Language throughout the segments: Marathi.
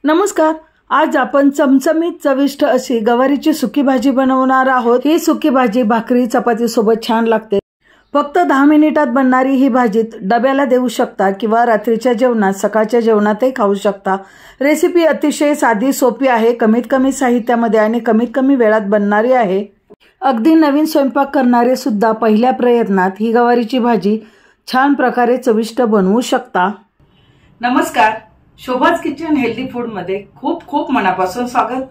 नमस्कार। आज आपण चमचमीत चविष्ट अशी गवारीची सुकी भाजी बनवणार आहोत। ही सुकी भाजी भाकरी चपाती सोबत छान लागते। फक्त 10 मिनिटात बनणारी ही भाजी डब्याला देऊ शकता किंवा रात्रीच्या जेवणात सकाळच्या जेवणातही खाऊ शकता। रेसिपी अतिशय साधी सोपी आहे, कमीत कमी साहित्यामध्ये आणि कमीत कमी वेळात बनणारी आहे। अगदी नवीन स्वयंपाक करणारे सुद्धा पहिल्या प्रयत्नात ही गवारीची भाजी छान प्रकारे चविष्ट बनवू शकता। नमस्कार, शोभाज किचन हेल्दी फूड मध्ये खूप खूप मनापासून स्वागत।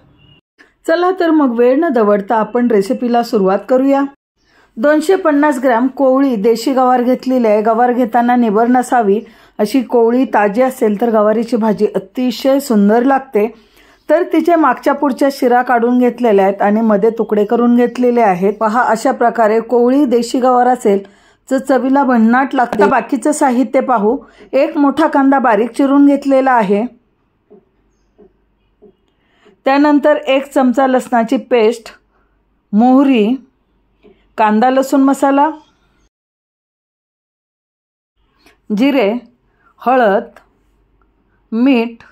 चला तर मग वेळ न दवडता आपण रेसिपीला सुरुवात करूया। 250 ग्रॅम कोवळी देशी गवार घेतलेली आहे। गवार घेताना निबर नसावी अशी कोवळी ताजी असेल तर गवारीची भाजी अतिशय सुंदर लागते। तर तिचे मागच्या पुढच्या शिरा काढून घेतलेल्या आहेत आणि मध्ये तुकडे करून घेतलेले आहेत। पहा, अशा प्रकारे कोवळी देशी गवार असेल तर चवीला भन्नाट लागते। बाकीचं साहित्य पाहू। एक मोठा कांदा बारीक चिरून घेतलेला आहे। त्यानंतर 1 चमचा लसणाची पेस्ट, मोहरी, कांदा लसूण मसाला, जिरे, हळद, मीठ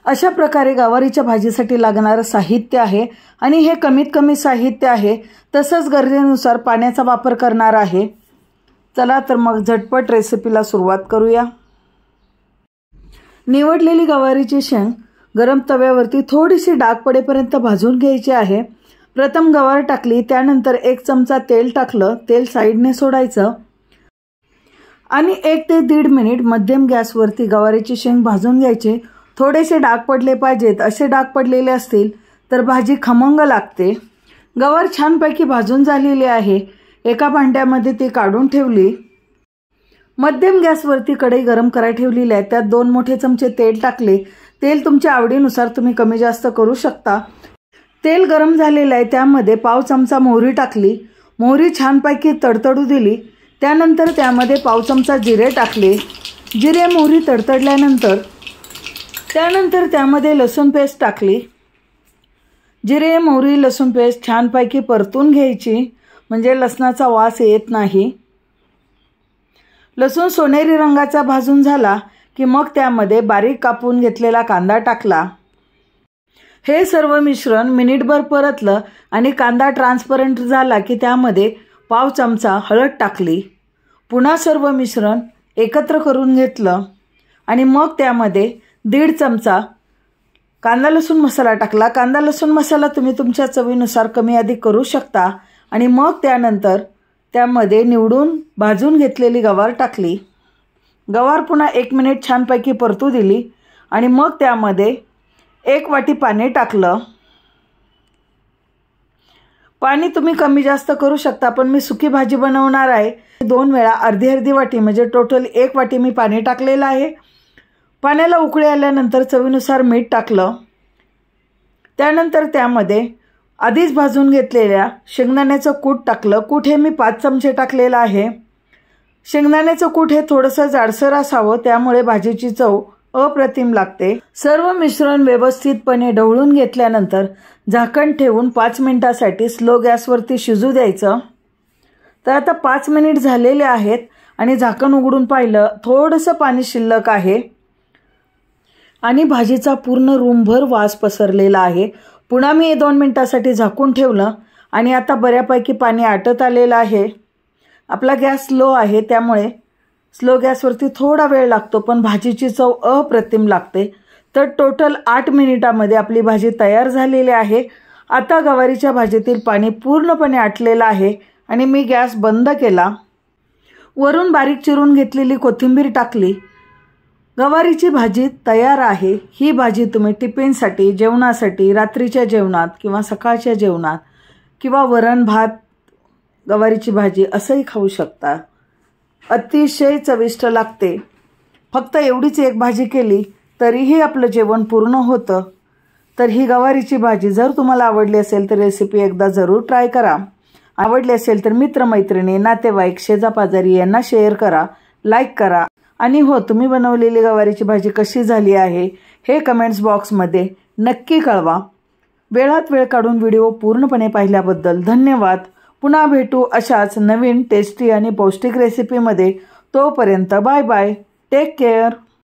अशा प्रकारे गवारीच्या भाजीसाठी लागणारे साहित्य आहे आणि हे कमीत कमी साहित्य आहे। तसंच गरजेनुसार पाण्याचा वापर करणार आहे। चला तर मग झटपट रेसिपीला सुरुवात करूया। निवडलेली गवारीची शेंग गरम तव्यावरती थोडीशी डाग पडेपर्यंत भाजून घ्यायची आहे। प्रथम गवार टाकली, त्यानंतर 1 चमचा तेल टाकलं। तेल साईडने सोडायचं आणि 1 ते 1.5 मिनिट मध्यम गॅसवरती गवारीची शेंग भाजून घ्यायची। थोडेसे डाग पडले पाहिजेत, असे डाग पडलेले असतील तर भाजी खमंग लागते। गवार छानपैकी भाजून झालेली आहे। एका भांड्यामध्ये ती काढून ठेवली। मध्यम गॅसवरती कढई गरम करायला ठेवलेली आहे। त्यात 2 मोठे चमचे तेल टाकले। तेल तुमच्या आवडीनुसार तुम्ही कमी जास्त करू शकता। तेल गरम झालेलं आहे, त्यामध्ये पाव चमचा मोहरी टाकली। मोहरी छानपैकी तडतडू दिली। त्यानंतर त्यामध्ये पाव चमचा जिरे टाकले। जिरे मोहरी तडतडल्यानंतर त्यानंतर त्यामध्ये लसूण पेस्ट टाकली। जिरे मोहरी लसूण पेस्ट छानपैकी परतून घ्यायची, म्हणजे लसणाचा वास येत नाही। लसूण सोनेरी रंगाचा भाजून झाला की मग त्यामध्ये बारीक कापून घेतलेला कांदा टाकला। हे सर्व मिश्रण मिनिटभर परतलं आणि कांदा ट्रान्सपरंट झाला की त्यामध्ये पाव चमचा हळद टाकली। पुन्हा सर्व मिश्रण एकत्र करून घेतलं आणि मग त्यामध्ये 1.5 चमचा कांदा लसूण मसाला टाकला। कांदा लसूण मसाला तुम्ही तुमच्या चवीनुसार कमी अधिक करू शकता आणि मग त्यानंतर त्यामध्ये निवडून भाजून घेतलेली गवार टाकली। गवार पुन्हा 1 मिनिट छानपैकी परतू दिली आणि मग त्यामध्ये 1 वाटी पाणी टाकलं। पाणी तुम्ही कमी जास्त करू शकता, पण मी सुकी भाजी बनवणार आहे। 2 वेळा अर्धी वाटी म्हणजे टोटल 1 वाटी मी पाणी टाकलेलं आहे। पाण्याला उकळी आल्यानंतर चवीनुसार मीठ टाकलं। त्यानंतर त्यामध्ये आधीच भाजून घेतलेल्या शेंगदाण्याचं कूट टाकलं। कूट हे मी 5 चमचे टाकलेलं आहे। शेंगदाण्याचं कूट हे थोडंसं जाडसर असावं, त्यामुळे भाजीची चव अप्रतिम लागते। सर्व मिश्रण व्यवस्थितपणे ढवळून घेतल्यानंतर झाकण ठेवून 5 मिनिटांसाठी स्लो गॅसवरती शिजू द्यायचं। तर आता 5 मिनिट झालेले आहेत आणि झाकण उघडून पाहिलं, थोडंसं पाणी शिल्लक आहे आणि भाजीचा पूर्ण रूमभर वास पसरलेला आहे। पुन्हा मी 2 मिनिटांसाठी झाकून ठेवलं आणि आता बऱ्यापैकी पाणी आटत आलेलं आहे। आपला गॅस स्लो आहे, त्यामुळे स्लो गॅसवरती थोडा वेळ लागतो, पण भाजीची चव अप्रतिम लागते। तर टोटल 8 मिनिटांमध्ये आपली भाजी तयार झालेली आहे। आता गवारीच्या भाजीतील पाणी पूर्णपणे आटलेलं आहे आणि मी गॅस बंद केला। वरून बारीक चिरून घेतलेली कोथिंबीर टाकली। गवारीची भाजी तयार आहे। ही भाजी तुम्ही टिफिनसाठी, जेवणासाठी, रात्रीच्या जेवणात किंवा सकाळच्या जेवणात किंवा वरण भात गवारीची भाजी असंही खाऊ शकता। अतिशय चविष्ट लागते। फक्त एवढीच एक भाजी केली तरीही आपलं जेवण पूर्ण होतं। तर ही गवारीची भाजी जर तुम्हाला आवडली असेल तर रेसिपी एकदा जरूर ट्राय करा। आवडली असेल तर मित्रमैत्रिणी, नातेवाईक, शेजापाजारी यांना शेअर करा, लाईक करा आणि हो, तुम्ही बनवलेली गवारीची भाजी कशी झाली आहे हे कमेंट्स बॉक्समध्ये नक्की कळवा। वेळात वेळ काढून व्हिडिओ पूर्णपणे पाहिल्याबद्दल धन्यवाद। पुन्हा भेटू अशाच नवीन टेस्टी आणि पौष्टिक रेसिपीमध्ये। तोपर्यंत बाय बाय, टेक केअर।